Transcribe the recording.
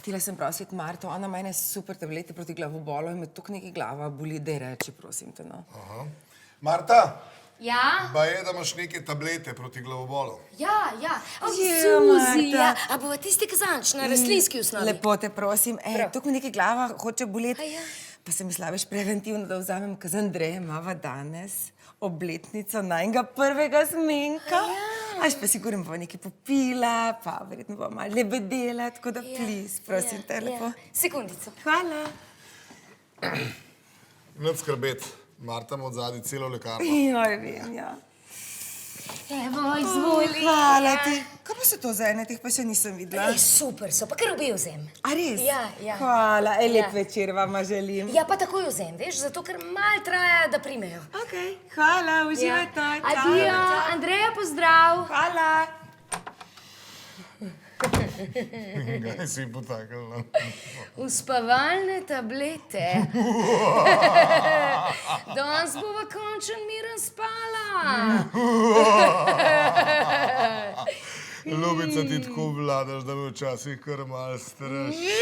Htela sem prositi Marto, ona ima ene super tablete proti glavobolu in me toliko nekaj glava boli, daj reči, prosim te, no. Marta, Ja? baje, da imaš neke tablete proti glavobolu. Ja. O, Je, Suzi, Marta. ja. A bova tisti kazanč na rastlinski osnovi? Lepo te prosim, toliko mi nekaj glava hoče boleti. A ja? Pa sem mislila, veš, preventivno, da vzamem, ker z Andrejem imava danes obletnico najnega prvega zmenka. Až pa sigurno bova nekaj popila, pa verjetno bova malo lebedela, tako da please, prosim te, lepo. Sekundico. Hvala. Nič skrbeti, Marta ima odzadaj celo lekarno. Joj, vem, ja. Evo, izvoli. Hvala ti. Kaj pa so to za ene, teh pa še nisem videla? Super so, pa kar obe vzem. A res? Ja. Hvala, lep večer vama želim. Ja, pa takoj vzem, veš, zato ker malo traja, da primejo. Okej, hvala, uživajte. Adijo, Andreja, pozdrav. Hvala. Kaj si potaknila? Uspavalne tablete. Danes bova končen miren spala. Ljubica, ti tako vladaš, da me včasih kar malo straši.